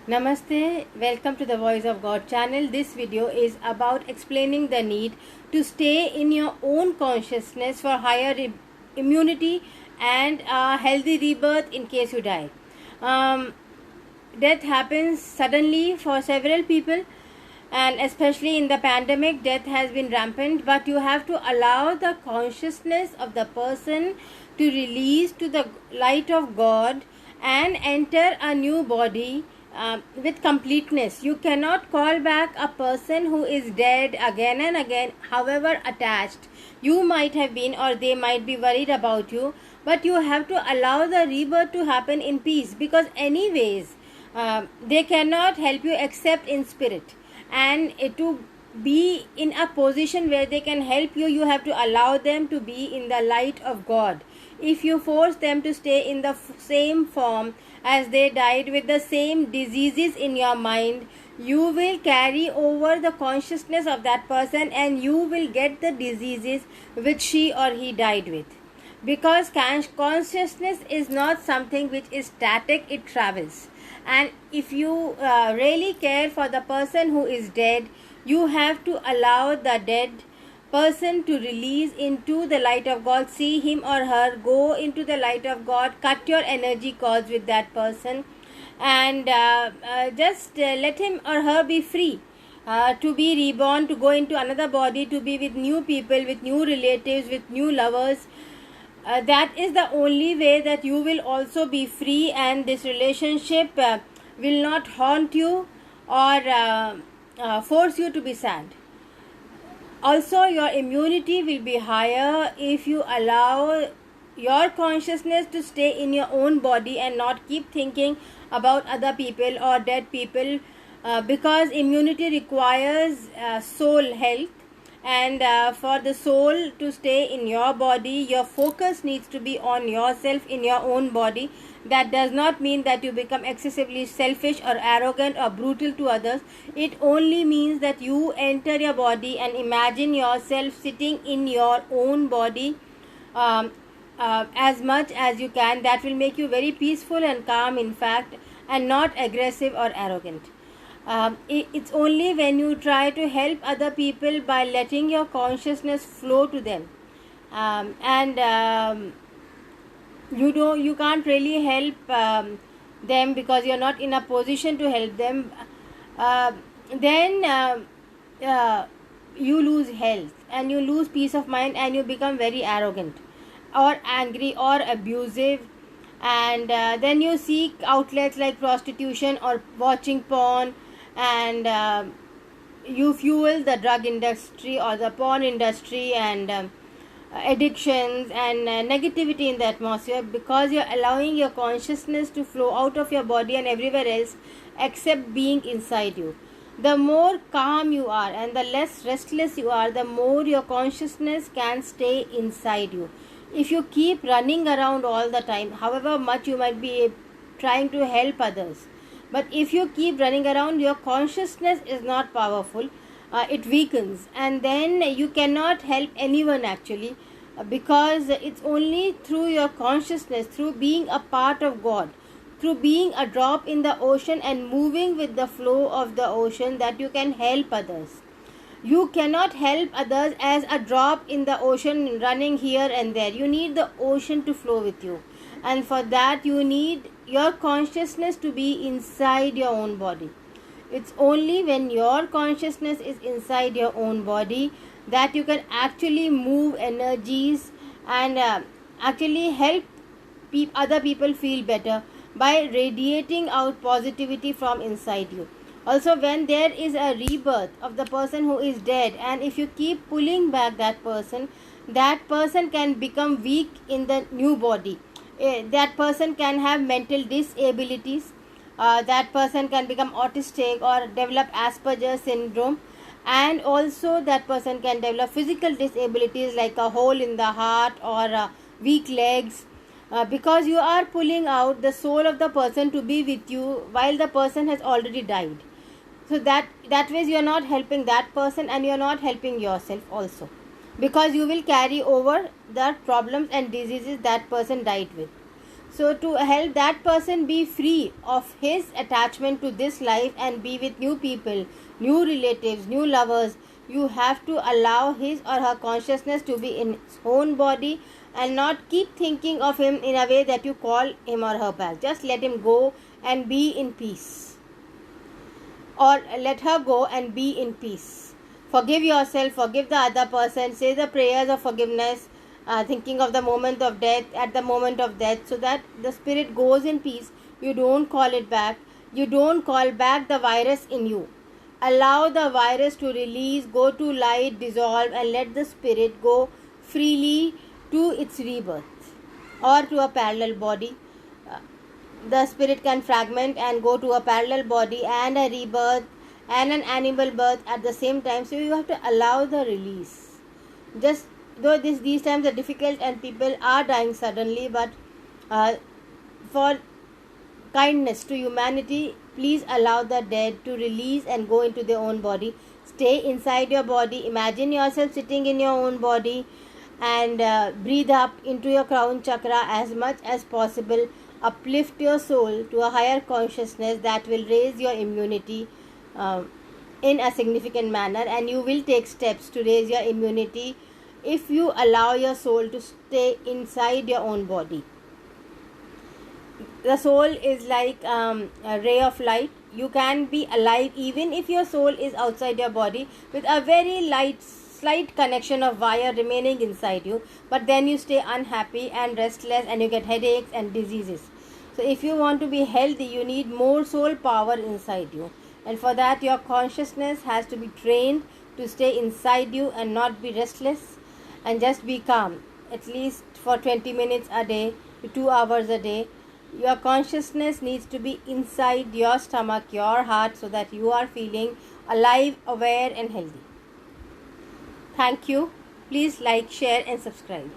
Namaste, welcome to the Voice of God channel. This video is about explaining the need to stay in your own consciousness for higher immunity and a healthy rebirth in case you die. Death happens suddenly for several people, and especially in the pandemic, death has been rampant, but you have to allow the consciousness of the person to release to the light of God and enter a new body with completeness. You cannot call back a person who is dead again and again, however attached you might have been, or they might be worried about you, but you have to allow the rebirth to happen in peace, because anyways they cannot help you except in spirit. And to be in a position where they can help you, you have to allow them to be in the light of God. If you force them to stay in the same form as they died, with the same diseases in your mind, you will carry over the consciousness of that person and you will get the diseases which she or he died with. Because consciousness is not something which is static, it travels. And if you really care for the person who is dead, you have to allow the dead person to release into the light of God. See him or her go into the light of God, cut your energy cords with that person, and just let him or her be free to be reborn, to go into another body, to be with new people, with new relatives, with new lovers. That is the only way that you will also be free, and this relationship will not haunt you or force you to be sad. Also, your immunity will be higher if you allow your consciousness to stay in your own body and not keep thinking about other people or dead people, because immunity requires soul health. And for the soul to stay in your body, your focus needs to be on yourself in your own body. That does not mean that you become excessively selfish or arrogant or brutal to others. It only means that you enter your body and imagine yourself sitting in your own body as much as you can. That will make you very peaceful and calm, in fact, and not aggressive or arrogant. It's only when you try to help other people by letting your consciousness flow to them, and you can't really help them because you're not in a position to help them. Then you lose health and you lose peace of mind and you become very arrogant or angry or abusive. And then you seek outlets like prostitution or watching porn, and you fuel the drug industry or the porn industry, and addictions and negativity in the atmosphere, because you're allowing your consciousness to flow out of your body and everywhere else except being inside you. The more calm you are and the less restless you are, the more your consciousness can stay inside you. If you keep running around all the time, however much you might be trying to help others, but if you keep running around, your consciousness is not powerful. It weakens, and then you cannot help anyone actually, because it's only through your consciousness, through being a part of God, through being a drop in the ocean and moving with the flow of the ocean, that you can help others. You cannot help others as a drop in the ocean running here and there. You need the ocean to flow with you, and for that you need your consciousness to be inside your own body. It's only when your consciousness is inside your own body that you can actually move energies and actually help other people feel better by radiating out positivity from inside you. Also, when there is a rebirth of the person who is dead, and if you keep pulling back that person can become weak in the new body. That person can have mental disabilities. That person can become autistic or develop Asperger's syndrome, and also that person can develop physical disabilities like a hole in the heart or weak legs, because you are pulling out the soul of the person to be with you while the person has already died. So that way you are not helping that person and you are not helping yourself also, because you will carry over the problems and diseases that person died with. So to help that person be free of his attachment to this life and be with new people, new relatives, new lovers, you have to allow his or her consciousness to be in its own body and not keep thinking of him in a way that you call him or her back. Just let him go and be in peace, or let her go and be in peace. Forgive yourself, forgive the other person, say the prayers of forgiveness, thinking of the moment of death, at the moment of death, so that the spirit goes in peace. You don't call it back. You don't call back the virus in you. Allow the virus to release, go to light, dissolve, and let the spirit go freely to its rebirth or to a parallel body. The spirit can fragment and go to a parallel body and a rebirth and an animal birth at the same time. So you have to allow the release. Just though these times are difficult and people are dying suddenly, but for kindness to humanity, please allow the dead to release and go into their own body. Stay inside your body. Imagine yourself sitting in your own body and breathe up into your crown chakra as much as possible. Uplift your soul to a higher consciousness that will raise your immunity in a significant manner, and you will take steps to raise your immunity if you allow your soul to stay inside your own body. The soul is like a ray of light. You can be alive even if your soul is outside your body with a very slight connection of wire remaining inside you, but then you stay unhappy and restless and you get headaches and diseases. So if you want to be healthy, you need more soul power inside you, and for that your consciousness has to be trained to stay inside you and not be restless and just be calm, at least for 20 minutes a day to 2 hours a day. Your consciousness needs to be inside your stomach, your heart, so that you are feeling alive, aware and healthy. Thank you. Please like, share and subscribe.